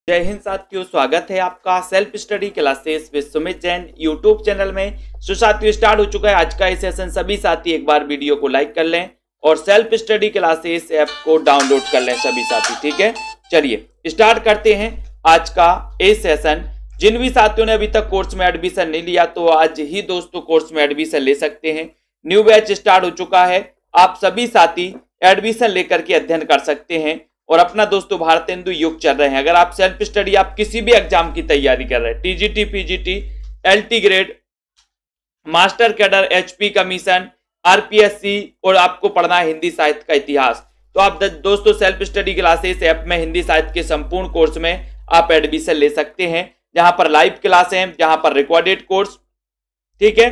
जय हिंद साथियों, स्वागत है आपका self study classes with Sumit Jain YouTube channel में। साथियों स्टार्ट हो चुका है आज का ये सेशन। सभी साथी एक बार वीडियो को लाइक कर लें और सेल्फ स्टडी क्लासेस ऐप को डाउनलोड कर लें सभी साथी, ठीक है। चलिए स्टार्ट करते हैं आज का ये सेशन। जिन भी साथियों ने अभी तक कोर्स में एडमिशन नहीं लिया तो आज ही दोस्तों कोर्स में एडमिशन ले सकते हैं। न्यू बैच स्टार्ट हो चुका है, आप सभी साथी एडमिशन लेकर के अध्ययन कर सकते हैं और अपना दोस्तों भारतेंदु युग चल रहे हैं। अगर आप सेल्फ स्टडी आप किसी भी एग्जाम की तैयारी कर रहे हैं, TGT, PGT, LT grade, master cadre, HP commission, RPSC और आपको पढ़ना है हिंदी साहित्य का इतिहास, तो आप दोस्तों सेल्फ स्टडी क्लासेस ऐप में हिंदी साहित्य के संपूर्ण कोर्स में आप एडमिशन ले सकते हैं। जहां पर लाइव क्लास है, जहां पर रिकॉर्डेड कोर्स, ठीक है,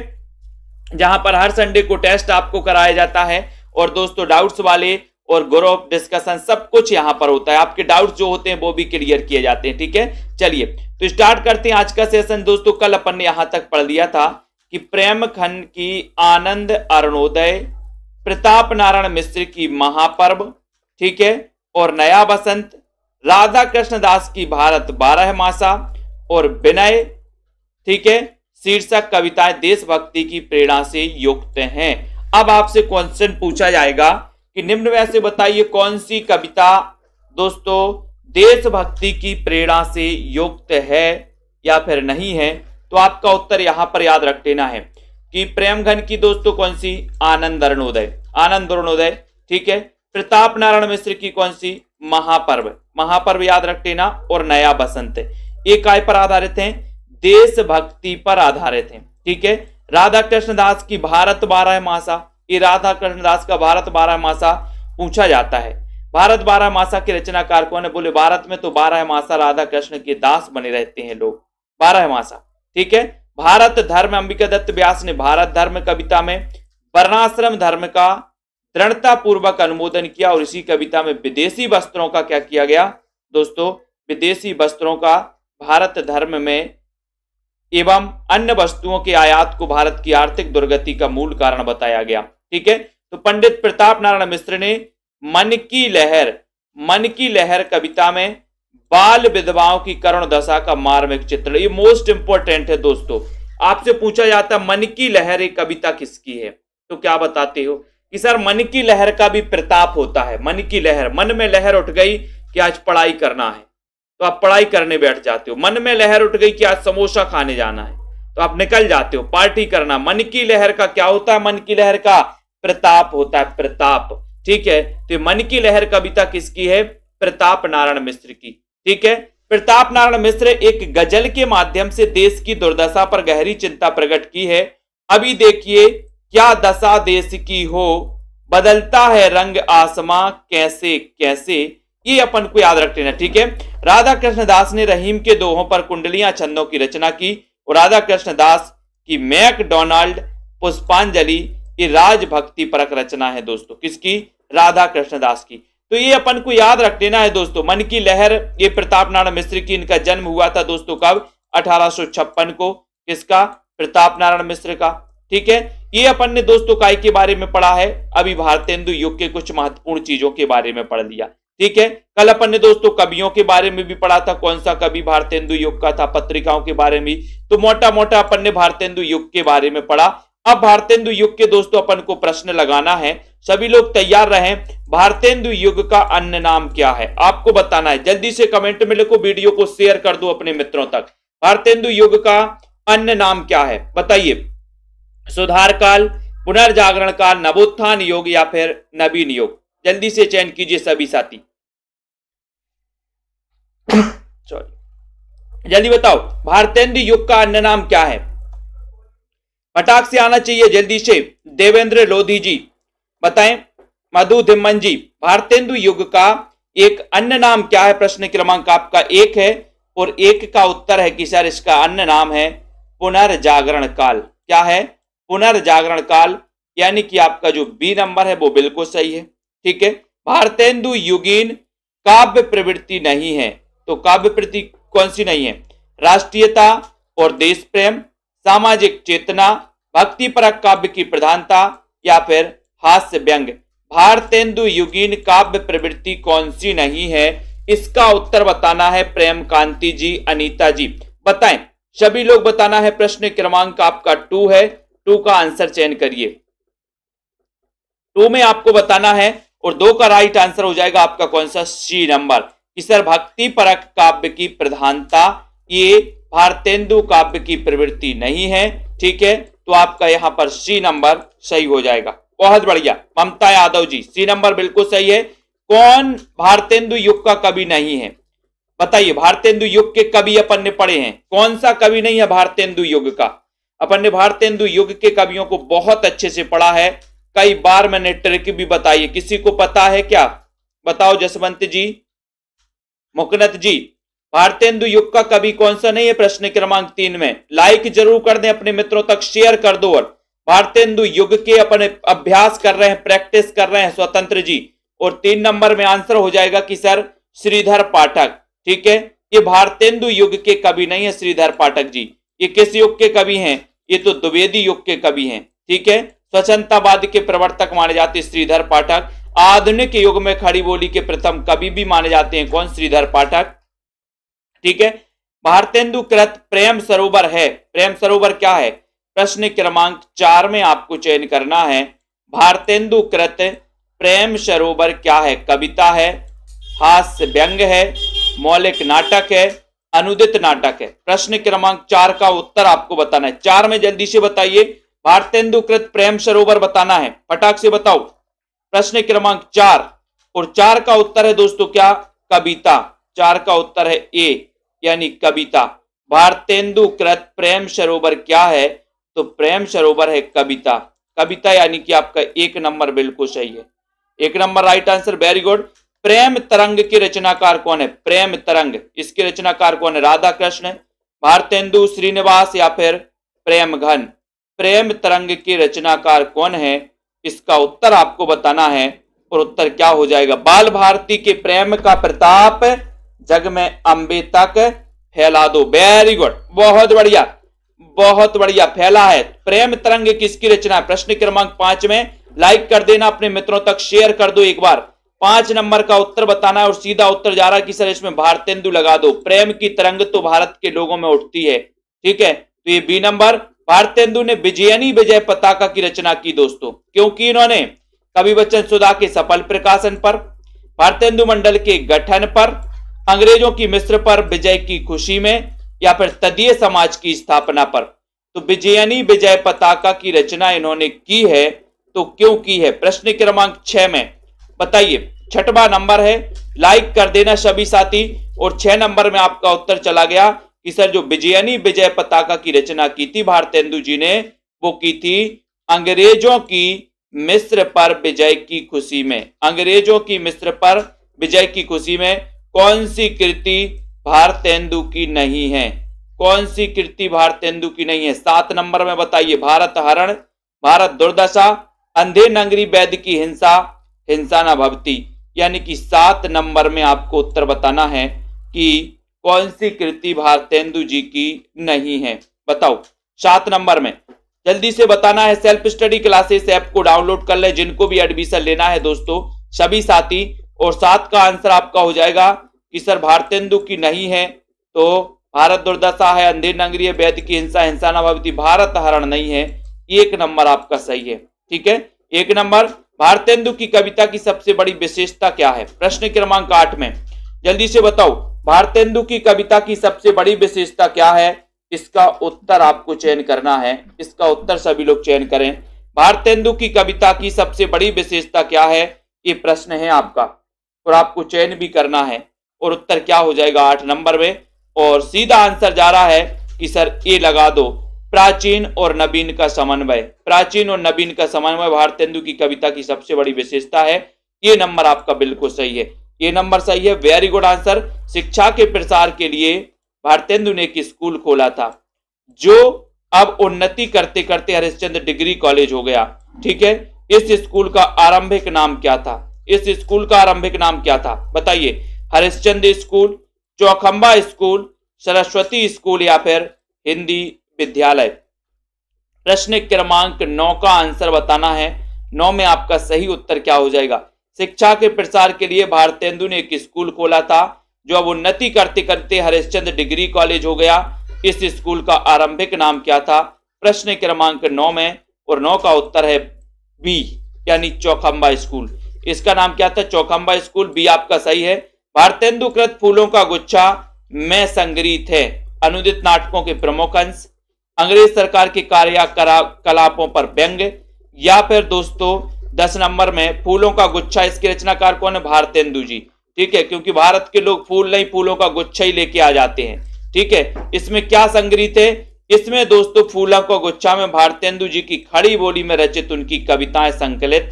जहां पर हर संडे को टेस्ट आपको कराया जाता है और दोस्तों डाउट्स वाले और ग्रुप डिस्कशन सब कुछ यहां पर होता है। आपके डाउट्स जो होते हैं वो भी क्लियर किए जाते हैं, ठीक है। चलिए तो स्टार्ट करते हैं आज का सेशन। दोस्तों कल अपन ने यहां तक पढ़ लिया था कि प्रेमखंड की आनंद अरुणोदय, प्रताप नारायण मिश्र की महापर्व, ठीक है, और नया बसंत, राधा कृष्ण दास की भारत 12 मासा और विनय, ठीक है, शीर्षक कविताएं देशभक्ति की प्रेरणा से युक्त हैं। अब आपसे क्वेश्चन पूछा जाएगा कि निम्न में से बताइए कौन सी कविता दोस्तों देशभक्ति की प्रेरणा से युक्त है या फिर नहीं है। तो आपका उत्तर यहां पर याद रख लेना है कि प्रेमघन की दोस्तों कौन सी, आनंद अरुणोदय, आनंद अरुणोदय, ठीक है। प्रताप नारायण मिश्र की कौन सी, महापर्व, महापर्व याद रख लेना, और नया बसंत। ये काय पर आधारित हैं, देशभक्ति पर आधारित हैं, ठीक है। राधा कृष्ण दास की भारत 12 मासा, ये राधा कृष्ण दास का भारत 12 मासा पूछा जाता है। भारत 12 मासा के रचनाकार कौन है, बोले भारत में तो 12 मासा राधा कृष्ण के दास बने रहते हैं लोग, 12 मासा, ठीक है। भारत धर्म, अंबिका दत्त व्यास ने भारत धर्म कविता में वर्णाश्रम धर्म का दृढ़ता पूर्वक अनुमोदन किया और इसी कविता में विदेशी वस्त्रों का क्या किया गया दोस्तों, विदेशी वस्त्रों का भारत धर्म में एवं अन्य वस्तुओं के आयात को भारत की आर्थिक दुर्गति का मूल कारण बताया गया, ठीक है। तो पंडित प्रताप नारायण मिश्र ने मन की लहर कविता में बाल विधवाओं की करुण दशा का मार्मिक चित्र, ये मोस्ट इंपोर्टेंट है दोस्तों। आपसे पूछा जाता मन की लहर एक कविता किसकी है, तो क्या बताते हो कि सर मन की लहर का भी प्रताप होता है। मन की लहर, मन में लहर उठ गई कि आज पढ़ाई करना है तो आप पढ़ाई करने बैठ जाते हो। मन में लहर उठ गई कि आज समोसा खाने जाना है तो आप निकल जाते हो पार्टी करना। मन की लहर का क्या होता है, मन की लहर का प्रताप होता है, प्रताप, ठीक है। तो मन की लहर कविता किसकी है, प्रताप नारायण मिश्र की, ठीक है। प्रताप नारायण मिश्र एक गजल के माध्यम से देश की दुर्दशा पर गहरी चिंता प्रकट की है। अभी देखिए क्या दशा देश की हो, बदलता है रंग आसमां कैसे कैसे, ये अपन को याद रख लेना, ठीक है। राधा कृष्ण दास ने रहीम के दोहों पर कुंडलियां छंदों की रचना की और राधा कृष्ण दास की मैकडोनाल्ड पुष्पांजलि ये राजभक्ति परक रचना है दोस्तों, किसकी, राधा कृष्ण दास की। तो ये अपन को याद रख लेना है दोस्तों। मन की लहर ये प्रताप नारायण मिश्र की, इनका जन्म हुआ था दोस्तों कब, 1856 को, किसका, प्रताप नारायण मिश्र का, ठीक है। ये अपन ने दोस्तों काय के बारे में पढ़ा है, अभी भारतेंदु युग के कुछ महत्वपूर्ण चीजों के बारे में पढ़ लिया, ठीक है। कल अपन ने दोस्तों कवियों के बारे में भी पढ़ा था, कौन सा कवि भारतेंदु युग का था, पत्रिकाओं के बारे में, तो मोटा मोटा अपन ने भारतेंदु युग के बारे में पढ़ा। अब भारतेंदु युग के दोस्तों अपन को प्रश्न लगाना है, सभी लोग तैयार रहें। भारतेंदु युग का अन्य नाम क्या है आपको बताना है, जल्दी से कमेंट में लिखो, वीडियो को शेयर कर दो अपने मित्रों तक। भारतेंदु युग का अन्य नाम क्या है बताइए, सुधार काल, पुनर्जागरण काल, नवोत्थान योग या फिर नवीन युग, जल्दी से चयन कीजिए सभी साथी, सॉरी जल्दी बताओ भारतेंदु युग का अन्य नाम क्या है, फटाक से आना चाहिए जल्दी से। देवेंद्र लोधी जी बताएं, मधु धिम्मन जी, भारतेंदु युग का एक अन्य नाम क्या है, प्रश्न क्रमांक आपका 1 है और 1 का उत्तर है कि सर इसका अन्य नाम है पुनर्जागरण काल। क्या है, पुनर्जागरण काल, यानी कि आपका जो बी नंबर है वो बिल्कुल सही है, ठीक है। भारतेंदु युगीन काव्य प्रवृत्ति नहीं है, तो काव्य प्रवृत्ति कौन सी नहीं है, राष्ट्रीयता और देश प्रेम, सामाजिक चेतना, भक्तिपरक काव्य की प्रधानता या फिर हास्य व्यंग। भारतेंदु युगीन काव्य प्रवृत्ति कौन सी नहीं है, इसका उत्तर बताना है प्रेम कांति जी, अनीता जी। बताएं, सभी लोग बताना है। प्रश्न क्रमांक आपका 2 है, 2 का आंसर चयन करिए। 2 में आपको बताना है और 2 का राइट आंसर हो जाएगा आपका कौन सा, सी नंबर कि सर भक्ति परक काव्य की प्रधानता ये भारतेंदु काव्य की प्रवृत्ति नहीं है। ठीक है, तो आपका यहां पर सी नंबर सही हो जाएगा। बहुत बढ़िया, ममता यादव जी, सी नंबर बिल्कुल सही है। कौन भारतेंदु युग का कवि नहीं है? बताइए, भारतेंदु युग के कवि अपन ने पढ़े हैं, कौन सा कवि नहीं है भारतेंदु युग का? अपन ने भारतेंदु युग के कवियों को बहुत अच्छे से पढ़ा है, कई बार मैंने ट्रिक भी बताई है। किसी को पता है क्या? बताओ जसवंत जी, मुकनत जी, भारतेंदु युग का कवि कौन सा नहीं है? प्रश्न क्रमांक 3 में लाइक जरूर कर दें, अपने मित्रों तक शेयर कर दो। और भारतेंदु युग के अपने अभ्यास कर रहे हैं, प्रैक्टिस कर रहे हैं स्वतंत्र जी। और 3 नंबर में आंसर हो जाएगा कि सर श्रीधर पाठक। ठीक है, ये भारतेंदु युग के कवि नहीं है श्रीधर पाठक जी। ये किस युग के कवि हैं? ये तो द्विवेदी युग के कवि हैं। ठीक है, स्वतंत्रवाद के प्रवर्तक माने जाते श्रीधर पाठक। आधुनिक युग में खड़ी बोली के प्रथम कवि भी माने जाते हैं कौन? श्रीधर पाठक। ठीक है, भारतेंदु कृत प्रेम सरोवर है, प्रेम सरोवर क्या है? प्रश्न क्रमांक 4 में आपको चयन करना है। भारतेंदु कृत प्रेम सरोवर क्या है? कविता है, हास्य व्यंग है, मौलिक नाटक है, अनुदित नाटक है। प्रश्न क्रमांक 4 का उत्तर आपको बताना है। 4 में जल्दी से बताइए, भारतेंदु कृत प्रेम सरोवर बताना है, फटाक से बताओ। प्रश्न क्रमांक 4 और 4 का उत्तर है दोस्तों क्या? कविता। 4 का उत्तर है ए, यानी कविता। भारतेंदु कृत प्रेम सरोवर क्या है? तो प्रेम सरोवर है कविता। कविता यानी कि आपका 1 नंबर बिल्कुल सही है, 1 number right answer, very good. Prem Tarang के रचनाकार कौन है? प्रेम तरंग, इसके रचनाकार कौन है? राधा कृष्ण, भारतेंदु, श्रीनिवास या फिर प्रेम घन? प्रेम तरंग के रचनाकार कौन है? इसका उत्तर आपको बताना है और उत्तर क्या हो जाएगा? बाल भारती के प्रेम का प्रताप जग में अंबे तक फैला दो। वेरी गुड, बहुत बढ़िया, बहुत बढ़िया, फैला है। प्रेम तरंग किसकी रचना है? प्रश्न क्रमांक 5 में लाइक कर देना, अपने मित्रों तक शेयर कर दो एक बार। 5 नंबर का उत्तर बताना है और सीधा उत्तर जा रहा है कि सर इसमें भारतेंदु लगा दो। प्रेम की तरंग तो भारत के लोगों में उठती है। ठीक है, तो ये बी नंबर। भारतेंदु ने विजयनी विजय पताका की रचना की दोस्तों, क्योंकि इन्होंने कवि बच्चन सुधा के सफल प्रकाशन पर, भारतेंदु मंडल के गठन पर, अंग्रेजों की मिस्र पर विजय की खुशी में, या फिर तदीय समाज की स्थापना पर। तो विजयनी विजय पताका की रचना इन्होंने की है, तो क्यों की है? प्रश्न क्रमांक 6 में बताइए। 6वां नंबर है, लाइक कर देना सभी साथी। और 6 नंबर में आपका उत्तर चला गया कि सर जो विजयनी विजय पताका की रचना की थी भारतेंदु जी ने, वो की थी अंग्रेजों की मिस्र पर विजय की खुशी में। अंग्रेजों की मिस्र पर विजय की खुशी में कौन सी कृति भारतेंदु की नहीं है? कौन सी कृति भारतेंदु की नहीं है? 7 नंबर में बताइए। भारत हरण, भारत दुर्दशा, अंधे नंगरी वैद्य की हिंसा, हिंसा न भवती। यानी कि 7 नंबर में आपको उत्तर बताना है कि कौन सी कृति भारतेंदु जी की नहीं है। बताओ 7 नंबर में जल्दी से बताना है। सेल्फ स्टडी क्लासेस ऐप को डाउनलोड कर ले, जिनको भी एडमिशन लेना है दोस्तों सभी साथी। और 7 का आंसर आपका हो जाएगा कि सर भारतेंदु की नहीं है, तो भारत दुर्दशा है, अंधे नगरी है, वैद्य की हिंसा, हिंसा न भवती, भारत हरण नहीं है। 1 नंबर आपका सही है। ठीक है, 1 नंबर। भारतेंदु की कविता की सबसे बड़ी विशेषता क्या है? प्रश्न क्रमांक 8 में जल्दी से बताओ, भारतेंदु की कविता की सबसे बड़ी विशेषता क्या है? इसका उत्तर आपको चयन करना है। इसका उत्तर सभी लोग चयन करें। भारतेंदु की कविता की सबसे बड़ी विशेषता क्या है? ये प्रश्न है आपका और आपको चयन भी करना है। और उत्तर क्या हो जाएगा 8 नंबर में? और सीधा आंसर जा रहा है कि सर ए लगा दो, प्राचीन और नवीन का समन्वय। प्राचीन और नवीन का समन्वय भारतेंदु की कविता की सबसे बड़ी विशेषता है। ये नंबर आपका बिल्कुल सही है, ये नंबर सही है, वेरी गुड आंसर। शिक्षा के प्रसार के लिए भारतेंदु ने एक स्कूल खोला था, जो अब उन्नति करते करते हरिश्चंद्र डिग्री कॉलेज हो गया। ठीक है, इस स्कूल का आरंभिक नाम क्या था? इस स्कूल का आरंभिक नाम क्या था? बताइए। Harishchandra school, Chaukhamba school, Saraswati school या फिर हिंदी विद्यालय? प्रश्न क्रमांक 9 का आंसर बताना है। 9 में आपका सही उत्तर क्या हो जाएगा? शिक्षा के प्रसार के लिए भारतेंदु ने एक स्कूल खोला था, जो अब उन्नति करते करते हरिश्चंद्र डिग्री कॉलेज हो गया। इस स्कूल का आरंभिक नाम क्या था? प्रश्न क्रमांक 9 में, और 9 का उत्तर है बी, यानी चौखंबा स्कूल। इसका नाम क्या था? चौखंबा स्कूल। बी आपका सही है। भारतेंदु कृत फूलों का गुच्छा में संग्रहित है अनुदित नाटकों के प्रमुख अंश, अंग्रेज सरकार के कार्यकलापों पर व्यंग्य, या फिर दोस्तों 10 नंबर में फूलों का गुच्छा, इसके रचनाकार कौन है? भारतेंदु जी। ठीक है, क्योंकि भारत के लोग फूल नहीं, फूलों का गुच्छा ही लेके आ जाते हैं। ठीक है, इसमें क्या संग्रहित है? इसमें दोस्तों फूलों का गुच्छा में भारतेंदु जी की खड़ी बोली में रचित उनकी कविताएं संकलित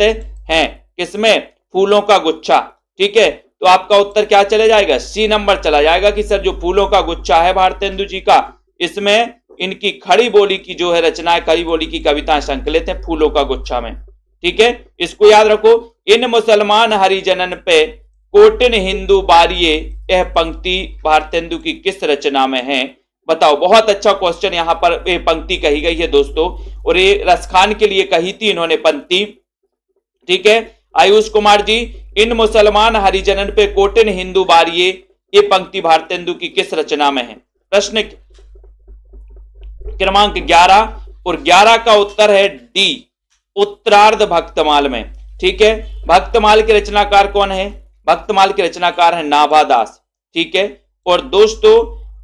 हैं। किसमें? फूलों का गुच्छा। ठीक है, तो आपका उत्तर क्या चला जाएगा? सी नंबर चला जाएगा कि सर जो फूलों का गुच्छा है भारतेंदु जी का, इसमें इनकी खड़ी बोली की जो है रचनाएं, खड़ी बोली की कविताएं संकलित हैं फूलों का गुच्छा में। ठीक है, इसको याद रखो। इन मुसलमान हरिजनन पे कोटिन हिंदू बारिये, यह पंक्ति भारतेंदु की किस रचना में है? बताओ। बहुत अच्छा क्वेश्चन यहाँ पर ये पंक्ति कही गई है दोस्तों, और ये रसखान के लिए कही थी इन्होंने पंक्ति। ठीक है, आयुष कुमार जी, इन मुसलमान हरिजनन पे कोटिन हिंदू बारिये, ये पंक्ति भारतेंदु की किस रचना में है? प्रश्न क्रमांक 11, और 11 का उत्तर है डी, उत्तरार्ध भक्तमाल में। ठीक है, भक्तमाल के रचनाकार कौन है? भक्तमाल के रचनाकार है नाभादास। ठीक है, और दोस्तों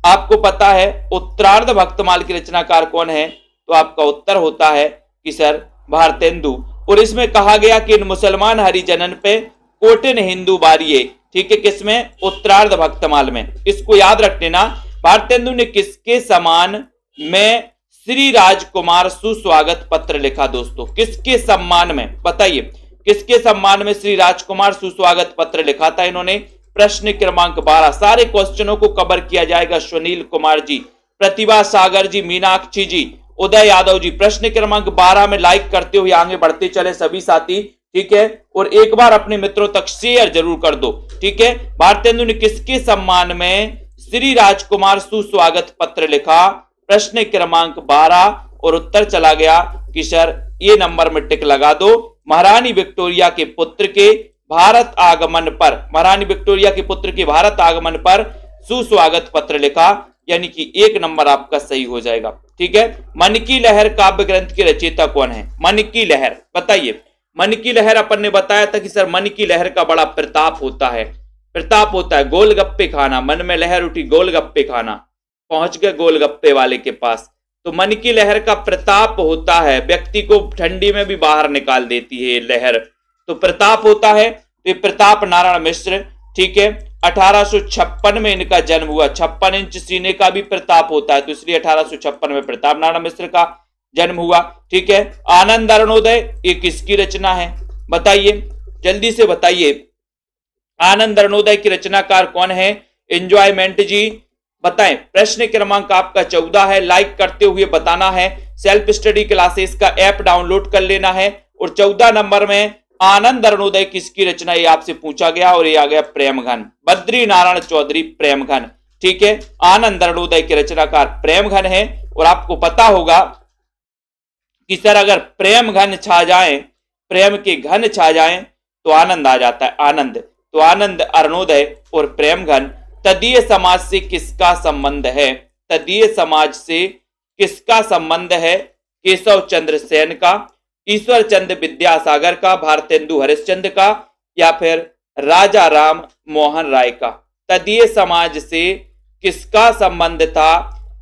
आपको पता है उत्तरार्ध भक्तमाल के रचनाकार कौन है? तो आपका उत्तर होता है कि सर भारतेंदु। और इसमें कहा गया कि इन मुसलमान हरिजनन पे कोटिन हिंदू बारिये। ठीक है, किसमें? उत्तरार्ध भक्तमाल में। इसको याद रख लेना। भारतेंदु ने किसके सम्मान में श्री राजकुमार सुस्वागत पत्र लिखा? दोस्तों किसके सम्मान में? बताइए, किसके सम्मान में श्री राजकुमार सुस्वागत पत्र लिखा था इन्होंने? प्रश्न क्रमांक 12। सारे क्वेश्चनों को कवर किया जाएगा। सुनील कुमार जी, प्रतिभा सागर जी, मीनाक्षी जी, उदय यादव जी। प्रश्न क्रमांक 12 में लाइक करते हुए आगे बढ़ते चले सभी साथी। ठीक है, और एक बार अपने मित्रों तक शेयर जरूर कर दो। ठीक है, भारतेंदु ने किसके सम्मान में श्री राजकुमार सुस्वागत पत्र लिखा? प्रश्न क्रमांक 12, और उत्तर चला गया कि सर ये नंबर में टिक लगा दो। महारानी विक्टोरिया के पुत्र के भारत आगमन पर, महारानी विक्टोरिया के पुत्र के भारत आगमन पर सुस्वागत पत्र लिखा, यानी कि 1 नंबर आपका सही हो जाएगा। ठीक है, मन की लहर काव्य ग्रंथ के रचयिता कौन है? मन की लहर, बताइए। मन की लहर अपन ने बताया था कि सर मन की लहर का बड़ा प्रताप होता है। प्रताप होता है गोलगप्पे खाना, मन में लहर उठी गोलगप्पे खाना, पहुंच गए गोलगप्पे वाले के पास। तो मन की लहर का प्रताप होता है, व्यक्ति को ठंडी में भी बाहर निकाल देती है ये लहर, तो प्रताप होता है। तो प्रताप नारायण मिश्र। ठीक है, 1856 में इनका जन्म हुआ। 56 इंच सीने का भी प्रताप होता है, तो इसलिए 1856 में प्रताप नारायण मिश्र का जन्म हुआ। ठीक है, आनंद अरुणोदय ये किसकी रचना है? बताइए, जल्दी से बताइए। आनंद अरुणोदय की रचनाकार कौन है? एंजॉयमेंट जी, बताएं। प्रश्न क्रमांक आपका 14 है। लाइक करते हुए बताना है। सेल्फ स्टडी क्लासेस का ऐप डाउनलोड कर लेना है। और 14 नंबर में आनंद अरुणोदय किसकी रचना, ये आपसे पूछा गया, और ये आ गया प्रेमघन, बद्री नारायण चौधरी प्रेमघन। ठीक है, आनंद अरुणोदय के रचनाकार प्रेमघन है। और आपको पता होगा कि सर अगर प्रेम घन छा जाए, प्रेम के घन छा जाए तो आनंद आ जाता है, आनंद। तो आनंद अरुणोदय और प्रेम घन तदीय समाज से किसका संबंध है? तदीय समाज से किसका संबंध है? केशव चंद्र सेन का, ईश्वर चंद्र विद्यासागर का, भारतेंदु हरिश्चंद्र का, या फिर राजा राम मोहन राय का? तदीय समाज से किसका संबंध था?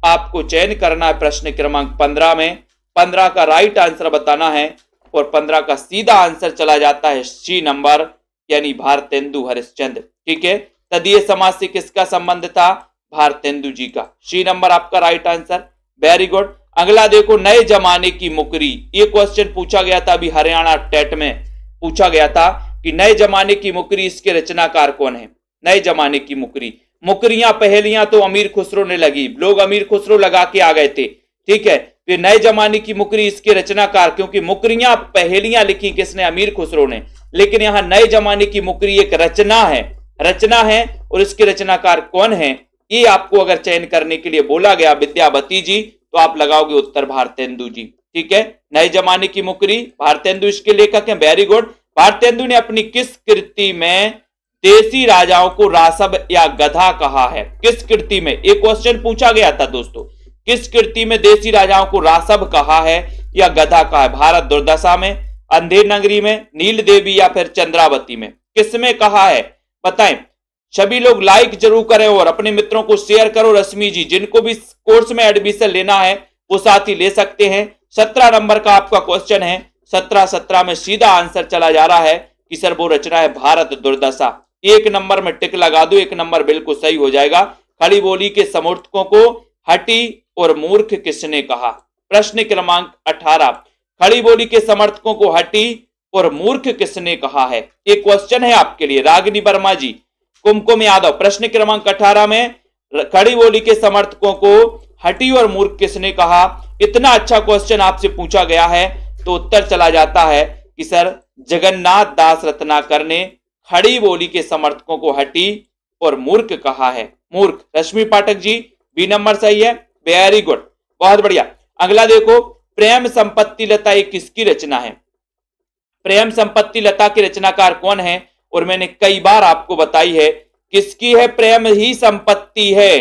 आपको चयन करना है प्रश्न क्रमांक 15 में। 15 का राइट आंसर बताना है, और 15 का सीधा आंसर चला जाता है सी नंबर, यानी भारतेंदु हरिश्चंद्र। ठीक है, तदीय समाज से किसका संबंध था? भारतेंदु जी का। सी नंबर आपका राइट आंसर। Very good. अगला देखो, नए जमाने की मुकरी। ये क्वेश्चन पूछा गया था अभी हरियाणा टेट में, पूछा गया था कि नए जमाने की मुकरी, इसके रचनाकार कौन है? नए जमाने की मुकरी। मुकरियां पहेलियां तो अमीर खुसरो ने लगी, लोग अमीर खुसरो लगा के आ गए थे। ठीक है, फिर नए जमाने की मुकरी इसके रचनाकार, क्योंकि मुकरियां पहेलियां लिखी किसने? अमीर खुसरो ने। लेकिन यहां नए जमाने की मुकरी एक रचना है, रचना है, और इसके रचनाकार कौन है? ये आपको अगर चयन करने के लिए बोला गया विद्यावती जी, तो आप लगाओगे उत्तर भारतेंदु जी। ठीक है, नए जमाने की मुकरी भारतेंदु इसके लेखक हैं। Very good. भारतेंदु ने अपनी किस कृति में देसी राजाओं को रासब या गधा कहा है? किस कृति में? एक क्वेश्चन पूछा गया था दोस्तों, किस कृति में देसी राजाओं को रासब कहा है या गधा कहा है? भारत दुर्दशा में, अंधेर नगरी में, नील देवी या फिर चंद्रावती में? किसमें कहा है बताएं। सभी लोग लाइक जरूर करें और अपने मित्रों को शेयर करो। रश्मि जी, जिनको भी कोर्स में एडमिशन लेना है वो साथ ही ले सकते हैं। 17 नंबर का आपका क्वेश्चन है। 17 में सीधा आंसर चला जा रहा है कि सर वो रचना है भारत दुर्दशा। 1 नंबर में टिक लगा दो, 1 नंबर बिल्कुल सही हो जाएगा। खड़ी बोली के समर्थकों को हठी और मूर्ख किसने कहा? प्रश्न क्रमांक 18, खड़ी बोली के समर्थकों को हठी और मूर्ख किसने कहा है? एक क्वेश्चन है आपके लिए, रागिनी वर्मा जी, कुमकुम यादव। प्रश्न क्रमांक 18 में खड़ी बोली के समर्थकों को हठी और मूर्ख किसने कहा? इतना अच्छा क्वेश्चन आपसे पूछा गया है तो उत्तर चला जाता है कि सर जगन्नाथ दास रत्नाकर ने खड़ी बोली के समर्थकों को हठी और मूर्ख कहा है। मूर्ख। रश्मि पाठक जी, बी नंबर सही है। वेरी गुड, बहुत बढ़िया। अगला देखो, प्रेम संपत्ति लता ये किसकी रचना है? प्रेम संपत्ति लता के रचनाकार कौन है? और मैंने कई बार आपको बताई है किसकी है। प्रेम ही संपत्ति है।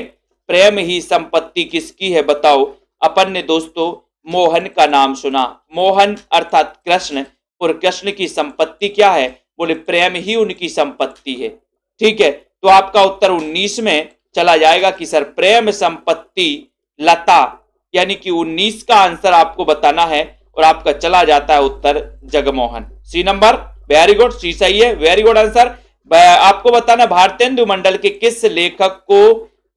प्रेम ही संपत्ति किसकी है बताओ। अपन ने दोस्तों मोहन का नाम सुना, मोहन अर्थात कृष्ण, और कृष्ण की संपत्ति क्या है? बोले प्रेम ही उनकी संपत्ति है। ठीक है, तो आपका उत्तर 19 में चला जाएगा कि सर प्रेम संपत्ति लता, यानी कि 19 का आंसर आपको बताना है और आपका चला जाता है उत्तर Jagmohan. C number, very good, C सही है, वेरी गुड आंसर। आपको बताना भारतेंदु मंडल के किस लेखक को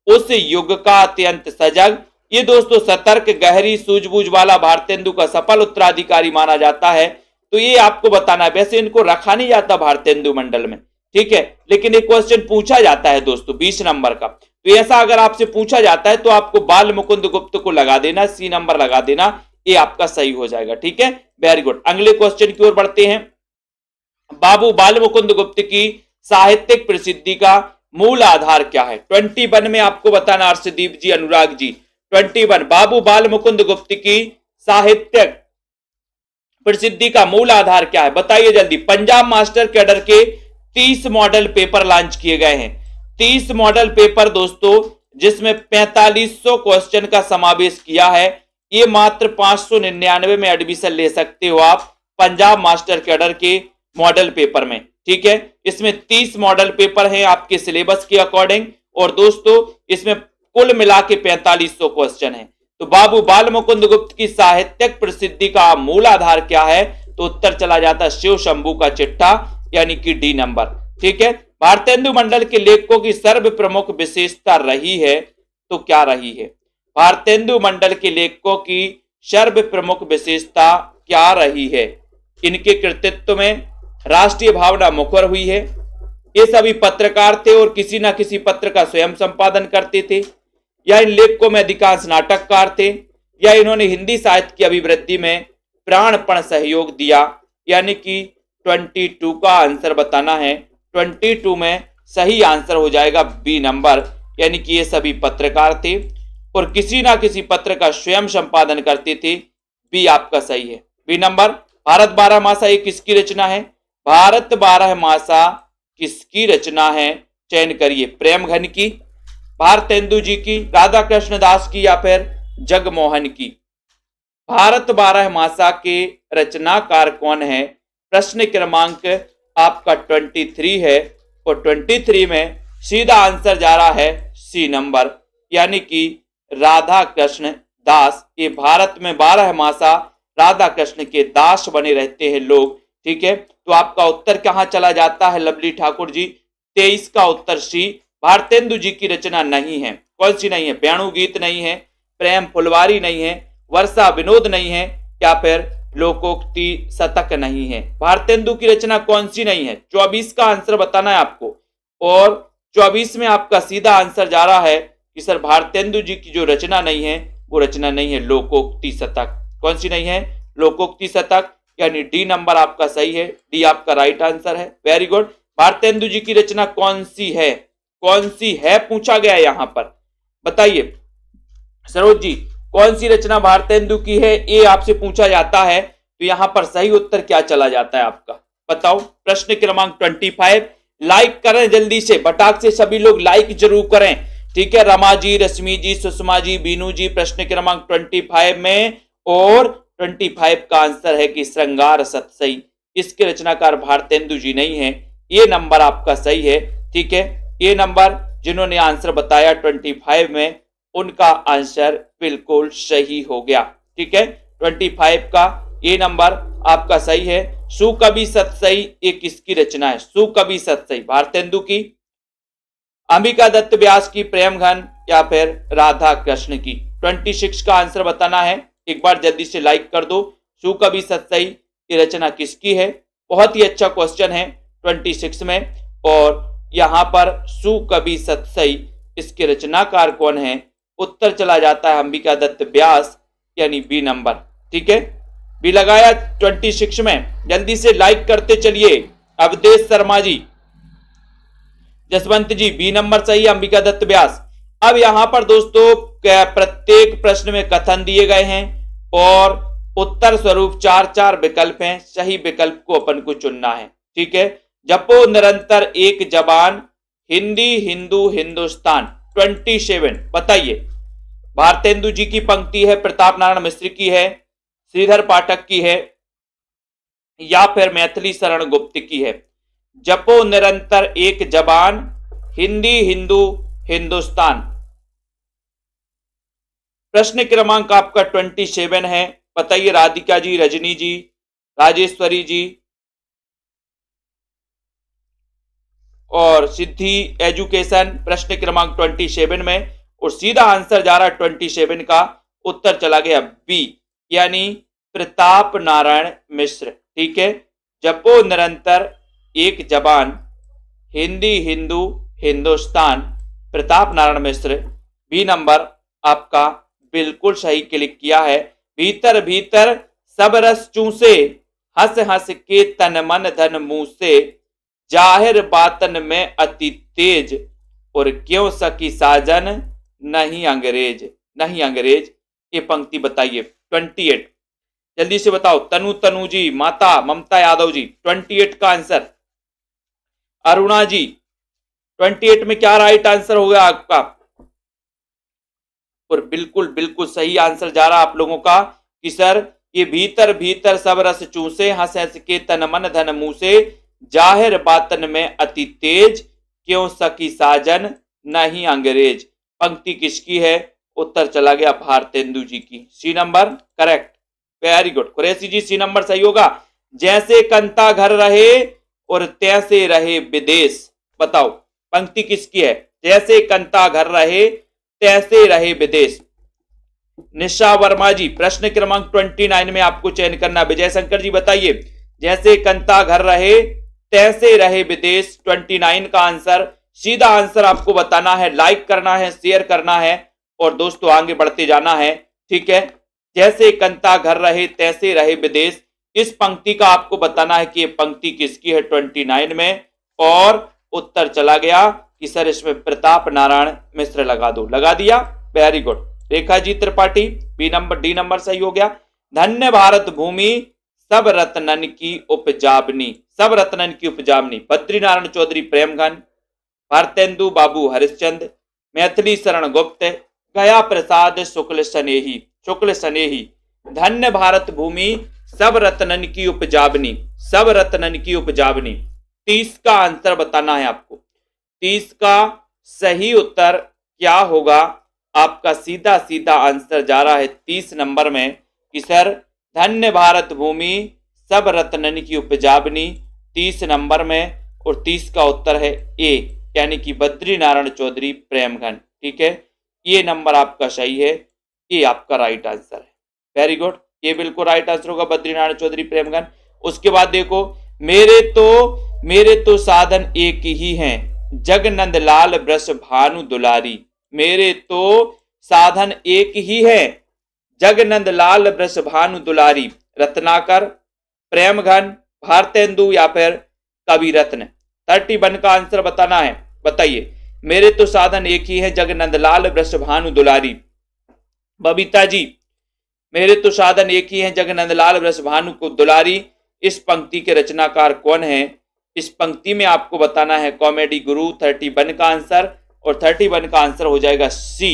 उस युग का अत्यंत सजग, ये दोस्तों सतर्क, गहरी सूझबूझ वाला भारतेंदु का सफल उत्तराधिकारी माना जाता है। तो ये आपको बताना है। वैसे इनको रखा नहीं जाता भारतेंदु मंडल में, ठीक है, लेकिन एक क्वेश्चन पूछा जाता है दोस्तों 20 नंबर का। तो ऐसा अगर आपसे पूछा जाता है तो आपको बाल मुकुंद गुप्त को लगा देना, सी नंबर लगा देना, ये आपका सही हो जाएगा। ठीक है, वेरी गुड। अगले क्वेश्चन की ओर बढ़ते हैं। बाबू बाल मुकुंद गुप्त की साहित्यिक प्रसिद्धि का मूल आधार क्या है? 21 में आपको बताना, अर्शदीप जी, अनुराग जी। 21, बाबू बाल मुकुंद गुप्त की साहित्यिक प्रसिद्धि का मूल आधार क्या है? बताइए जल्दी। पंजाब मास्टर कैडर के 30 मॉडल पेपर लॉन्च किए गए हैं। 30 मॉडल पेपर दोस्तों, जिसमें 4500 क्वेश्चन का समावेश किया है। ये मात्र 599 में एडमिशन ले सकते हो आप पंजाब मास्टर कैडर के मॉडल पेपर में। ठीक है, इसमें 30 मॉडल पेपर हैं आपके सिलेबस के अकॉर्डिंग, और दोस्तों इसमें कुल मिला के 4500 क्वेश्चन है। तो बाबू बाल मुकुंद गुप्त की साहित्यिक प्रसिद्धि का मूल आधार क्या है? तो उत्तर चला जाता है शिव शंभू का चिट्ठा, यानी कि डी नंबर। ठीक है, भारतेंदु मंडल के लेखकों की सर्व प्रमुख विशेषता रही है, तो क्या रही है? भारतेंदु मंडल के लेखकों की सर्व प्रमुख विशेषता क्या रही है? इनके कृतित्व में राष्ट्रीय भावना मुखर हुई है। ये सभी पत्रकार थे और किसी न किसी पत्र का स्वयं संपादन करते थे, या इन लेखकों में अधिकांश नाटककार थे, या इन्होंने हिंदी साहित्य की अभिवृद्धि में प्राणपण सहयोग दिया। यानी कि 22 का आंसर बताना है। 22 में सही आंसर हो जाएगा बी नंबर, यानी कि ये सभी पत्रकार थे और किसी ना किसी पत्र का स्वयं संपादन करते थे। बी आपका सही है, बी नंबर। भारत 12 मासा ये किसकी रचना है? भारत 12 मासा किसकी रचना है? चयन करिए। प्रेमघन की, भारतेंदु जी की, राधा कृष्ण दास की, या फिर जगमोहन की? भारत 12 मासा के रचनाकार कौन है? प्रश्न क्रमांक आपका 23 है और 23 में सीधा आंसर जा रहा है सी नंबर, यानी कि राधा कृष्ण दास। ये भारत में 12 मासा राधा कृष्ण के दास बने रहते हैं लोग। ठीक है, तो आपका उत्तर कहां चला जाता है लवली ठाकुर जी? 23 का उत्तर सी, भारतेंदु जी की रचना नहीं है। कौन सी नहीं है? वेणु गीत नहीं है, प्रेम फुलवारी नहीं है, वर्षा विनोद नहीं है, या फिर लोकोक्ति शतक नहीं है। भारतेंदु की रचना कौन सी नहीं है? 24 का आंसर बताना है आपको, और 24 में आपका सीधा आंसर जा रहा है कि सर भारतेंदु जी की जो रचना नहीं है वो रचना नहीं है लोकोक्ति शतक। कौन सी नहीं है? लोकोक्ति शतक, यानी डी नंबर आपका सही है। डी आपका राइट आंसर है, वेरी गुड। भारतेंदु जी की रचना कौन सी है? कौन सी है पूछा गया यहां पर, बताइए सरोज जी, कौन सी रचना भारतेंदु की है? ये आपसे पूछा जाता है, तो यहां पर सही उत्तर क्या चला जाता है आपका? बताओ प्रश्न क्रमांक 25। लाइक करें जल्दी से, बटाक से सभी लोग लाइक जरूर करें, ठीक है। रमा जी, रश्मि जी, सुषमा जी, बीनू जी, प्रश्न क्रमांक 25 में, और 25 का आंसर है कि श्रृंगार सतसई। इसके रचनाकार भारतेंदु जी नहीं है। ये नंबर आपका सही है, ठीक है। ये नंबर जिन्होंने आंसर बताया 25 में, उनका आंसर बिल्कुल सही हो गया, ठीक है। 25 का ये नंबर आपका सही है। सुकवि सतसई ये किसकी रचना है? सुकवि सतसई भारतेंदु की, अंबिका दत्त व्यास की, प्रेमघन, या फिर राधा कृष्ण की। 26 का आंसर बताना है, एक बार जल्दी से लाइक कर दो। सुकवि सतसई की रचना किसकी है? बहुत ही अच्छा क्वेश्चन है 26 में, और यहां पर सुकवि सतसई इसके रचनाकार कौन है? उत्तर चला जाता है अंबिका दत्त व्यास, यानी बी नंबर, ठीक है। बी लगाया 26 में, जल्दी से लाइक करते चलिए। अवधेश शर्मा जी, जसवंत जी, बी नंबर सही, अंबिका दत्त व्यास। अब यहां पर दोस्तों प्रत्येक प्रश्न में कथन दिए गए हैं और उत्तर स्वरूप 4-4 विकल्प हैं। सही विकल्प को अपन को चुनना है, ठीक है। जपो निरंतर एक जबान, हिंदी हिंदू हिंदुस्तान। 27 बताइए, भारतेंदु जी की पंक्ति है, प्रताप नारायण मिश्र की है, श्रीधर पाठक की है, या फिर मैथिली शरण गुप्त की है? जपो निरंतर एक जबान, हिंदी हिंदू हिंदुस्तान। प्रश्न क्रमांक आपका 27 है, बताइए। राधिका जी, रजनी जी, राजेश्वरी जी और सिद्धि एजुकेशन, प्रश्न क्रमांक 27 में, और सीधा आंसर जा रहा है 27 का, उत्तर चला गया बी, यानी प्रताप नारायण मिश्र, ठीक है। जपो निरंतर एक जबान, हिंदी हिंदू हिंदुस्तान, प्रताप नारायण मिश्र। बी नंबर आपका बिल्कुल सही क्लिक किया है। भीतर भीतर सब रस चूसे, हंस हंस के तन मन धन मुंह से, जाहिर बातन में अति तेज, और क्यों सकी साजन नहीं अंग्रेज, नहीं अंग्रेज। ये पंक्ति बताइए। 28 जल्दी से बताओ। तनु तनु जी, माता ममता यादव जी, 28 का आंसर। अरुणा जी, 28 में क्या राइट आंसर होगा आपका? और बिल्कुल बिल्कुल सही आंसर जा रहा आप लोगों का कि सर ये भीतर भीतर सब रस चूसे, हंस हंस के तन मन धन मुंह से, जाहिर बातन में अति तेज, क्यों सकी साजन नहीं अंग्रेज। पंक्ति किसकी है? उत्तर चला गया भारतेंदु जी की। C number correct, very good. Qureshi ji, C number सही होगा। जैसे कंता घर रहे और तैसे रहे विदेश, बताओ पंक्ति किसकी है? जैसे कंता घर रहे तैसे रहे विदेश। निशा वर्मा जी, प्रश्न क्रमांक 29 में आपको चयन करना। विजय शंकर जी बताइए, जैसे कंता घर रहे तैसे रहे विदेश। 29 का आंसर, सीधा आंसर आपको बताना है, लाइक करना है, शेयर करना है और दोस्तों आगे बढ़ते जाना है, ठीक है। जैसे कंता घर रहे तैसे रहे विदेश, इस पंक्ति का आपको बताना है कि ये पंक्ति किसकी है 29 में, और उत्तर चला गया कि सर इसमें प्रताप नारायण मिश्र लगा दो। लगा दिया, very good. Rekha ji Tripathi, B number, D number सही हो गया। धन्य भारत भूमि सब रत्नन की उपजाबनी, सब रत्नन की उपजाबनी। बद्रीनारायण चौधरी प्रेमघन, भारतेंदु बाबू हरिश्चंद्र, मैथिली शरण गुप्त, गया प्रसाद शुक्ल स्नेही, शुक्ल स्नेही। धन्य भारत भूमि सब रत्नन की उपजाबनी, सब रत्नन की उपजाबनी। 30 का आंसर बताना है आपको। 30 का सही उत्तर क्या होगा? आपका सीधा सीधा आंसर जा रहा है 30 नंबर में कि सर धन्य भारत भूमि सब रत्नन की उपजाबनी, 30 नंबर में, और 30 का उत्तर है ए, यानी कि बद्रीनारायण चौधरी प्रेमघन, ठीक है। ये नंबर आपका सही है, ये आपका राइट आंसर है, वेरी गुड। ये बिल्कुल राइट आंसर होगा, बद्रीनारायण चौधरी प्रेमघन। उसके बाद देखो, मेरे तो साधन एक ही हैं, जगनंद लाल वृष भानु दुलारी। मेरे तो साधन एक ही है, जगनंद लाल वृष भानु दुलारी। रत्नाकर, प्रेमघन, भारतेंदु या फिर कवि रत्न। 31 का आंसर बताना है, बताइए। मेरे तो साधन एक ही है, जगनंद लाल वृष भानु दुलारी। बबीता जी, मेरे तो साधन एक ही है, जगनंद लाल वृष भानु को दुलारी। इस पंक्ति के रचनाकार कौन है? इस पंक्ति में आपको बताना है कॉमेडी गुरु 31 का आंसर, और 31 का आंसर हो जाएगा सी,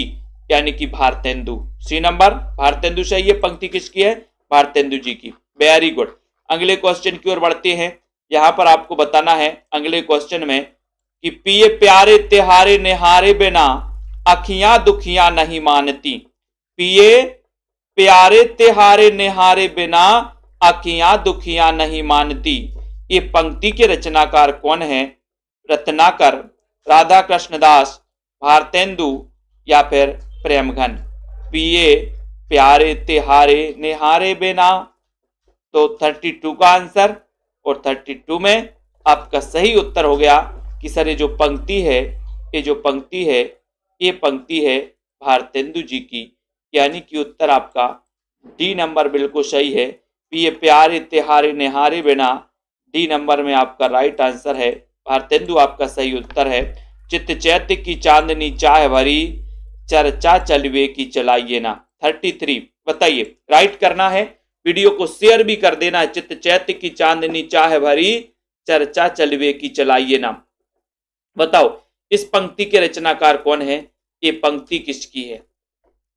यानी कि भारतेंदु। सी नंबर भारतेंदु सही है। पंक्ति किसकी है? भारतेंदु जी की। Very good. अगले क्वेश्चन की ओर बढ़ते हैं। यहां पर आपको बताना है अगले क्वेश्चन में कि पिए प्यारे तिहारे निहारे बिना अखियां दुखियां नहीं मानती। पिए प्यारे तिहारे निहारे बिना अखियां दुखियां नहीं मानती। ये पंक्ति के रचनाकार कौन है? रत्नाकर, राधा कृष्णदास, भारतेंदु या फिर प्रेमघन। पिए प्यारे तिहारे निहारे बिना, तो 32 का आंसर, और 32 में आपका सही उत्तर हो गया कि सर ये जो पंक्ति है, ये पंक्ति है भारतेंदु जी की, यानी कि उत्तर आपका डी नंबर बिल्कुल सही है। पिए प्यारे तिहारे निहारे बिना, डी नंबर में आपका राइट आंसर है। भारतेंदु आपका सही उत्तर है। चित्त चैत्य की चांदनी चाह भरी, चर्चा चलवे की चलाइए ना। 33 बताइए, राइट करना है, वीडियो को शेयर भी कर देना है। चित्त चैत्य की चांदनी चाह भरी, चर्चा चलवे की चलाइए ना। बताओ इस पंक्ति के रचनाकार कौन है? ये पंक्ति किसकी है?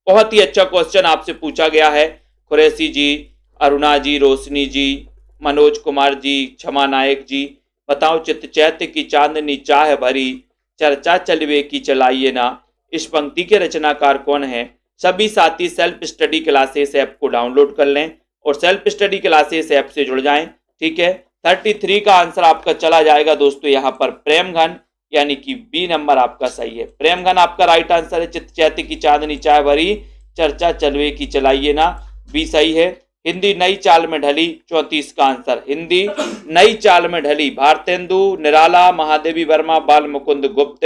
बहुत ही अच्छा क्वेश्चन आपसे पूछा गया है। कुरैशी जी, अरुणा जी, रोशनी जी, मनोज कुमार जी, क्षमा नायक जी, बताओ चित्त चैत्य की चांदनी चाह भरी, चर्चा चलवे की चलाइए ना, इस पंक्ति के रचनाकार कौन है? सभी साथी सेल्फ स्टडी क्लासेस ऐप को डाउनलोड कर लें और सेल्फ स्टडी क्लासेस ऐप से जुड़ जाएं। ठीक है, 33 का आंसर आपका चला जाएगा दोस्तों यहाँ पर प्रेमघन, यानी कि बी नंबर आपका सही है। प्रेमघन आपका राइट आंसर है। चित्त चैत्य की चांदनी चाह भरी, चर्चा चलवे की चलाइए ना, बी सही है। हिंदी नई चाल में ढली, 34 का आंसर। हिंदी नई चाल में ढली, भारतेंदु, निराला, महादेवी वर्मा, बाल मुकुंद गुप्त।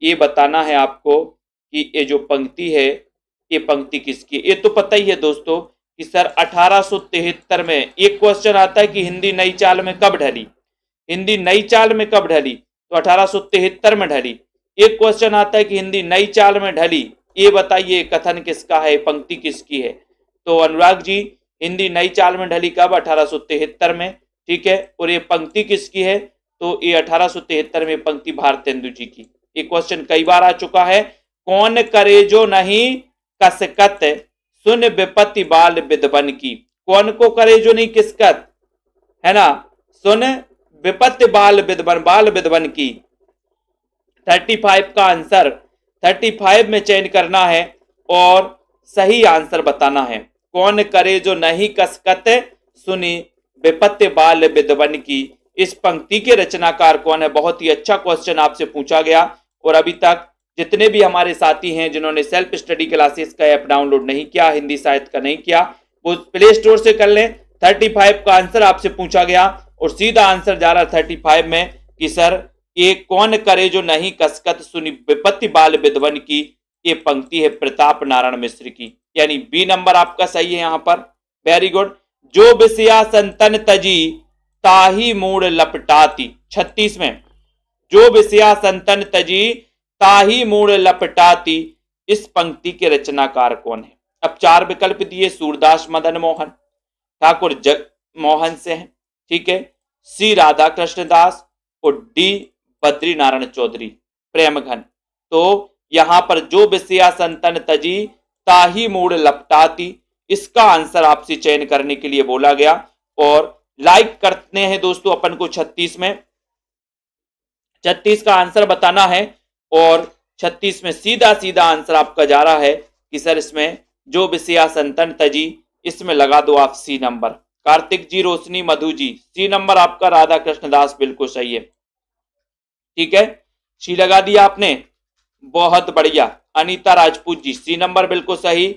ये बताना है आपको कि ये जो पंक्ति है, ये पंक्ति किसकी? ये तो पता ही है दोस्तों कि सर 1873 में एक क्वेश्चन आता है कि हिंदी नई चाल में कब ढली। हिंदी नई चाल में कब ढली? तो 1873 में ढली। एक क्वेश्चन आता है कि हिंदी नई चाल में ढली, ये बताइए कथन किसका है, पंक्ति किसकी है? तो अनुराग जी, हिंदी नई चाल में ढली कब? 1873 में। ठीक है, और ये पंक्ति किसकी है? तो ये 1873 में पंक्ति भारतेंदु जी की। ये क्वेश्चन कई बार आ चुका है। कौन करे जो नहीं कसकत, सुन विपत्ति बाल विद्वन की। कौन को करे जो नहीं किसकत, है ना, सुन विपत्ति बाल विद्वन की। 35 का आंसर 35 में चयन करना है और सही आंसर बताना है। कौन करे जो नहीं कसकत, सुनी विपत्ति बाल विद्वन की। इस पंक्ति के रचनाकार कौन है? बहुत ही अच्छा क्वेश्चन आपसे पूछा गया। और अभी तक जितने भी हमारे साथी हैं जिन्होंने सेल्फ स्टडी क्लासेस का ऐप डाउनलोड नहीं किया, हिंदी साहित्य का नहीं किया, वो प्ले स्टोर से कर लें। 35 का आंसर आपसे पूछा गया और सीधा आंसर जा रहा 35 में कि सर ये कौन करे जो नहीं कसकत, सुनी विपत्ति बाल विद्वन की। ये पंक्ति है प्रताप नारायण मिश्र की, यानी बी नंबर आपका सही है यहाँ पर। Very good. जो विषया संतन तजी, ताही मूड लपटाती। 36 में, जो विषया संतन तजी, ताही मूड लपटाती। इस पंक्ति के रचनाकार कौन है? अब 4 विकल्प दिए। सूरदास मदन मोहन, ठाकुर जग मोहन से हैं, ठीक है, सी राधा कृष्णदास और डी बद्री नारायण चौधरी प्रेमघन। तो यहां पर जो विषया संतन तजी, ताही मूड लपटाती, इसका आंसर आपसे चयन करने के लिए बोला गया। और लाइक करते हैं दोस्तों अपन को 36 में। 36 का आंसर बताना है और 36 में सीधा सीधा आंसर आपका जा रहा है कि सर इसमें जो विषया संतन तजी, इसमें लगा दो आप सी नंबर। कार्तिक जी, रोशनी, मधु जी, सी नंबर आपका राधा कृष्णदास बिल्कुल सही है। ठीक है, सी लगा दिया आपने, बहुत बढ़िया। अनीता राजपूत जी, सी नंबर बिल्कुल सही।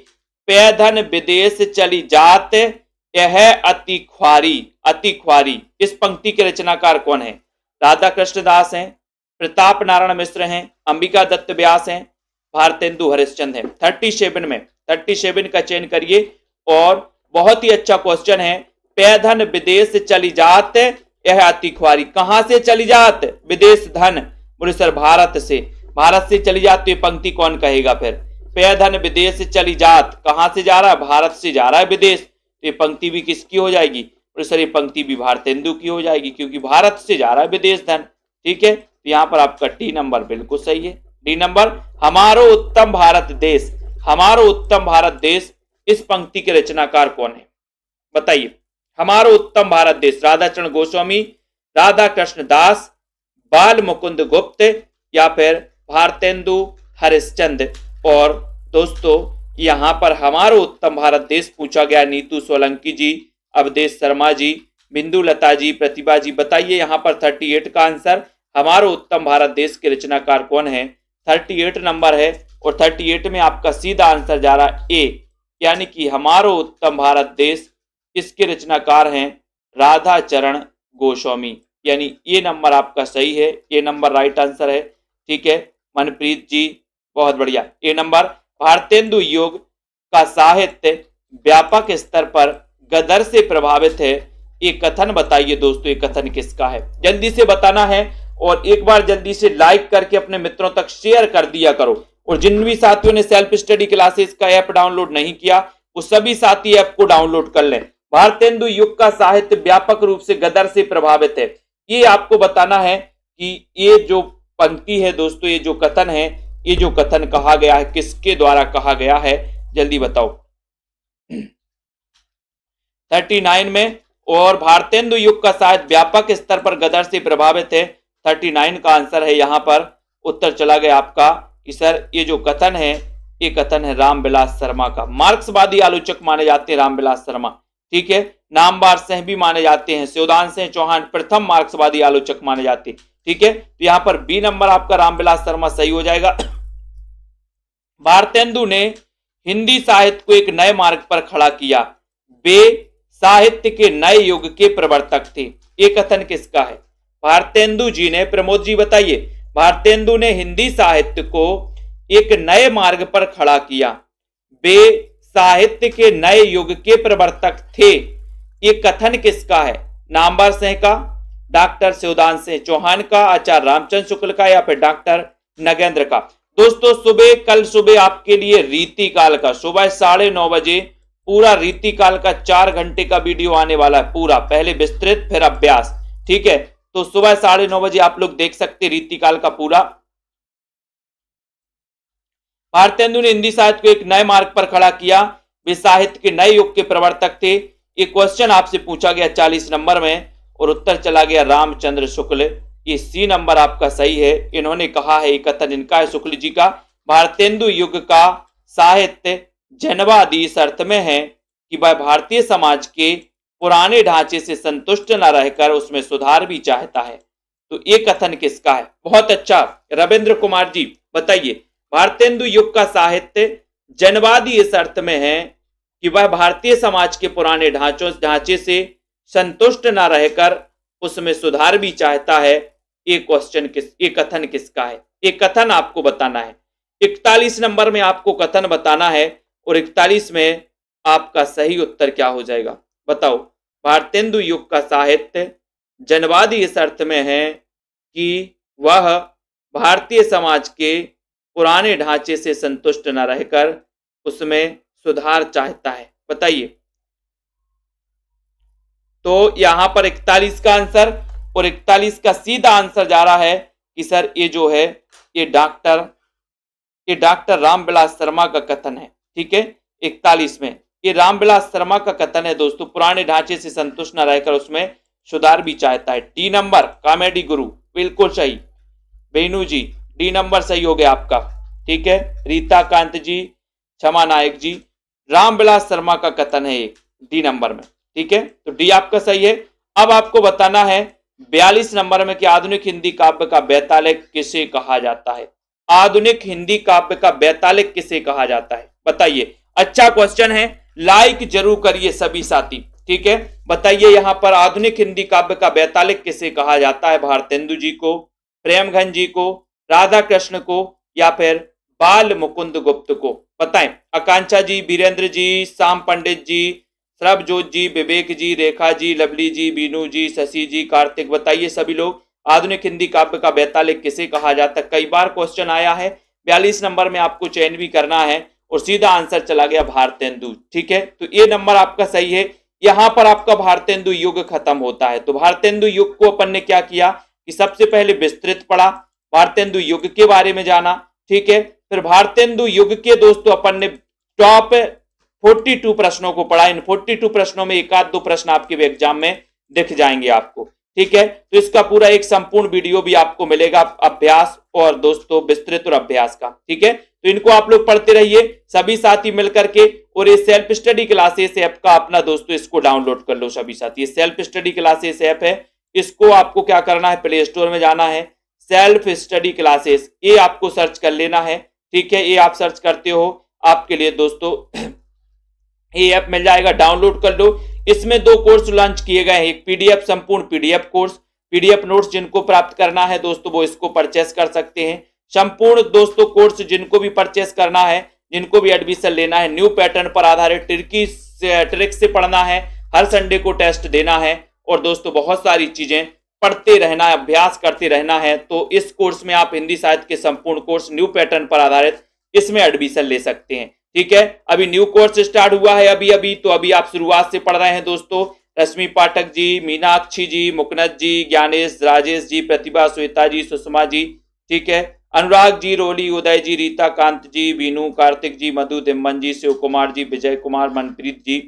पैधन विदेश चली जात, यह अति ख्वारी। अति ख्वारी, इस पंक्ति के रचनाकार कौन है? राधा कृष्णदास हैं, प्रताप नारायण मिश्र हैं, अंबिका दत्त व्यास हैं, भारतेंदु हरिश्चंद्र हैं। 37 में 37 का चयन करिए और बहुत ही अच्छा क्वेश्चन है। पैधन विदेश चली जात, यह अति ख्वारी। कहां से चली जात? विदेश धन, बोले सर भारत से। भारत से चली जात, तो ये पंक्ति कौन कहेगा फिर? पैधन विदेश चली जात, कहां से जा रहा है? भारत से जा रहा है विदेश, तो ये पंक्ति भी किसकी हो जाएगी? और सर ये पंक्ति भी भारतेंदु की हो जाएगी क्योंकि भारत से जा रहा है विदेश धन। ठीक है, तो यहाँ पर आपका डी नंबर बिल्कुल सही है। डी नंबर, हमारो उत्तम भारत देश, हमारो उत्तम भारत देश, इस पंक्ति के रचनाकार कौन है बताइए। हमारो उत्तम भारत देश, राधाचरण गोस्वामी, राधा कृष्ण दास, बाल मुकुंद गुप्त या फिर भारतेंदु हरिश्चंद्र। और दोस्तों यहां पर हमारो उत्तम भारत देश पूछा गया नीतू सोलंकी जी, अवधेश शर्मा जी, बिंदु लता जी, प्रतिभा जी। बताइए यहां पर 38 का आंसर, हमारो उत्तम भारत देश के रचनाकार कौन है, 38 नंबर है। और 38 में आपका सीधा आंसर जा रहा है ए, यानी कि हमारो उत्तम भारत देश, इसके रचनाकार हैं राधाचरण गोस्वामी, यानी ये नंबर आपका सही है, ये नंबर राइट आंसर है। ठीक है मनप्रीत जी, बहुत बढ़िया। ये नंबर, भारतेंदु युग का साहित्य व्यापक स्तर पर गदर से प्रभावित है, ये कथन बताइए दोस्तों, ये कथन किसका है, जल्दी से बताना है। और एक बार जल्दी से लाइक करके अपने मित्रों तक शेयर कर दिया करो। और जिन भी साथियों ने सेल्फ स्टडी क्लासेस का ऐप डाउनलोड नहीं किया वो सभी साथी ऐप को डाउनलोड कर लें। भारतेंदु युग का साहित्य व्यापक रूप से गदर से प्रभावित है, ये आपको बताना है कि ये जो पंक्ति है दोस्तों, ये जो कथन है, ये जो कथन कहा गया है किसके द्वारा कहा गया है, जल्दी बताओ। 39 में। और भारतेंदु युग का साहित्य व्यापक स्तर पर गदर से प्रभावित है, 39 का आंसर है। यहां पर उत्तर चला गया आपका कि सर ये जो कथन है, ये कथन है रामविलास शर्मा का। मार्क्सवादी आलोचक माने जाते हैं रामविलास शर्मा। ठीक है, नामवर सिंह भी माने जाते हैं, शिवदान सिंह चौहान प्रथम मार्क्सवादी आलोचक माने जाते हैं। ठीक है, तो यहां पर बी नंबर आपका रामविलास शर्मा सही हो जाएगा। भारतेंदु ने हिंदी साहित्य को एक नए मार्ग पर खड़ा किया, वे साहित्य के नए युग के प्रवर्तक थे, ये कथन किसका है। भारतेंदु जी ने, प्रमोद जी बताइए, भारतेंदु ने हिंदी साहित्य को एक नए मार्ग पर खड़ा किया, वे साहित्य के नए युग के प्रवर्तक थे, ये कथन किसका है। नामवर सिंह का, डॉक्टर शिवदान सिंह चौहान का, आचार्य रामचंद्र शुक्ल का या फिर डॉक्टर नगेंद्र का। दोस्तों सुबह, कल सुबह आपके लिए रीतिकाल का, सुबह 9:30 बजे पूरा रीतिकाल का 4 घंटे का वीडियो आने वाला है पूरा, पहले विस्तृत फिर अभ्यास। ठीक है, तो सुबह 9:30 बजे आप लोग देख सकते रीतिकाल का पूरा। भारतेंदु ने हिंदी साहित्य को एक नए मार्ग पर खड़ा किया, वे साहित्य के नए युग के प्रवर्तक थे, ये क्वेश्चन आपसे पूछा गया 40 नंबर में और उत्तर चला गया रामचंद्र शुक्ल। ये सी नंबर आपका सही है। इन्होंने कहा है, कथन इनका है शुक्ल जी का, भारतेंदु युग का साहित्य जनवादी इस अर्थ में है कि वह भारतीय समाज के पुराने ढांचे से संतुष्ट न रहकर उसमें सुधार भी चाहता है। तो ये कथन किसका है। बहुत अच्छा रविंद्र कुमार जी बताइए, भारतेंदु युग का साहित्य जनवादी इस अर्थ में है कि वह भारतीय समाज के पुराने ढांचे से संतुष्ट न रहकर उसमें सुधार भी चाहता है, ये कथन किसका है। ये कथन आपको बताना है। 41 नंबर में आपको कथन बताना है और 41 में आपका सही उत्तर क्या हो जाएगा बताओ। भारतेंदु युग का साहित्य जनवादी इस अर्थ में है कि वह भारतीय समाज के पुराने ढांचे से संतुष्ट न रहकर उसमें सुधार चाहता है। बताइए, तो यहां पर 41 का आंसर और 41 का सीधा आंसर जा रहा है कि सर ये जो है ये डॉक्टर रामविलास शर्मा का कथन है। ठीक है, 41 में ये रामविलास शर्मा का कथन है दोस्तों, पुराने ढांचे से संतुष्ट न रहकर उसमें सुधार भी चाहता है। डी नंबर कॉमेडी गुरु बिल्कुल सही, बेनू जी डी नंबर सही हो गया आपका। ठीक है, रीता कांत जी, क्षमा नायक जी, रामविलास शर्मा का कथन है एक डी नंबर में। ठीक है, तो डी आपका सही है। अब आपको बताना है 42 नंबर में कि आधुनिक हिंदी काव्य का बेतालिक किसे कहा जाता है। आधुनिक हिंदी काव्य का बेतालिक किसे कहा जाता है बताइए। अच्छा क्वेश्चन है, लाइक जरूर करिए सभी साथी। ठीक है, बताइए यहां पर आधुनिक हिंदी काव्य का बेतालिक किसे कहा जाता है। भारतेंदु जी को, प्रेमघन जी को, राधा कृष्ण को या फिर बाल मुकुंद गुप्त को। बताएं। आकांक्षा जी, वीरेंद्र जी, श्याम पंडित जी, सरबजोत जी, विवेक जी, रेखा जी, लवली जी, बीनू जी, शशि जी, कार्तिक, बताइए सभी लोग आधुनिक हिंदी काव्य का बेतालिक किसे कहा जाता है। कई बार क्वेश्चन आया है, 42 नंबर में आपको चयन भी करना है और सीधा आंसर चला गया भारतेंदु। ठीक है, तो ये नंबर आपका सही है, यहां पर आपका भारतेंदु युग खत्म होता है। तो भारतेंदु युग को अपन ने क्या किया कि सबसे पहले विस्तृत पढ़ा, भारतेंदु युग के बारे में जाना, ठीक है। फिर भारतेंदु युग के दोस्तों अपन ने टॉप 42 प्रश्नों को पढ़ा। इन 42 प्रश्नों में एक आध दो प्रश्न आपके एग्जाम में दिख जाएंगे आपको, ठीक है। तो इसका पूरा एक संपूर्ण वीडियो भी आपको मिलेगा, अभ्यास और दोस्तों विस्तृत और अभ्यास का, ठीक है। तो इनको आप लोग पढ़ते रहिए सभी साथी मिलकर के। और ये सेल्फ स्टडी क्लासेस ऐप का अपना दोस्तों इसको डाउनलोड कर लो सभी साथी। ये सेल्फ स्टडी क्लासेस ऐप है, इसको आपको क्या करना है, प्ले स्टोर में जाना है, सेल्फ स्टडी क्लासेस ये आपको सर्च कर लेना है, ठीक है। ये आप सर्च करते हो आपके लिए दोस्तों ये ऐप मिल जाएगा, डाउनलोड कर लो। इसमें 2 कोर्स लॉन्च किए गए हैं, एक पीडीएफ संपूर्ण पीडीएफ कोर्स, पीडीएफ नोट्स जिनको प्राप्त करना है दोस्तों वो इसको परचेस कर सकते हैं। संपूर्ण दोस्तों कोर्स जिनको भी परचेस करना है, जिनको भी एडमिशन लेना है, न्यू पैटर्न पर आधारित ट्रिक से पढ़ना है, हर संडे को टेस्ट देना है और दोस्तों बहुत सारी चीजें पढ़ते रहना है, अभ्यास करते रहना है। तो इस कोर्स में आप हिंदी साहित्य के संपूर्ण कोर्स न्यू पैटर्न पर आधारित इसमें एडमिशन ले सकते हैं, ठीक है। अभी न्यू कोर्स स्टार्ट हुआ है अभी तो अभी आप शुरुआत से पढ़ रहे हैं दोस्तों। रश्मि पाठक जी, मीनाक्षी जी, मुकनद जी, ज्ञानेश, राजेश जी, प्रतिभा, श्वेता जी, सुषमा जी, ठीक है, अनुराग जी, रोली, उदय जी, रीता कांत जी, बीनू, कार्तिक जी, मधु, दिम्मन जी, शिव कुमार जी, विजय कुमार, मनप्रीत जी,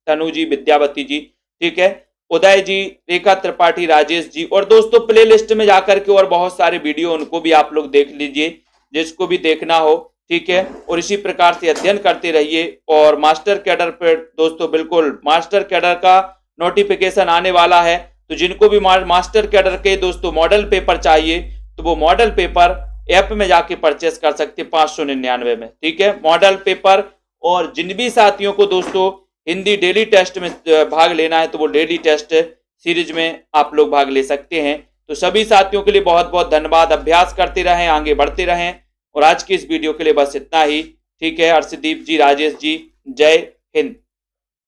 तनु जी, विद्यावती जी, ठीक है, उदय जी, रेखा त्रिपाठी, राजेश जी। और दोस्तों प्ले लिस्ट में जाकर के और बहुत सारे वीडियो उनको भी आप लोग देख लीजिए जिसको भी देखना हो, ठीक है। और इसी प्रकार से अध्ययन करते रहिए। और मास्टर कैडर पे दोस्तों बिल्कुल मास्टर कैडर का नोटिफिकेशन आने वाला है, तो जिनको भी मास्टर कैडर के दोस्तों मॉडल पेपर चाहिए तो वो मॉडल पेपर ऐप में जाके परचेस कर सकते 599 में, ठीक है, मॉडल पेपर। और जिन भी साथियों को दोस्तों हिंदी डेली टेस्ट में भाग लेना है तो वो डेली टेस्ट सीरीज में आप लोग भाग ले सकते हैं। तो सभी साथियों के लिए बहुत बहुत धन्यवाद। अभ्यास करते रहें, आगे बढ़ते रहें। और आज की इस वीडियो के लिए बस इतना ही, ठीक है। अर्शदीप जी, राजेश जी, जय हिंद।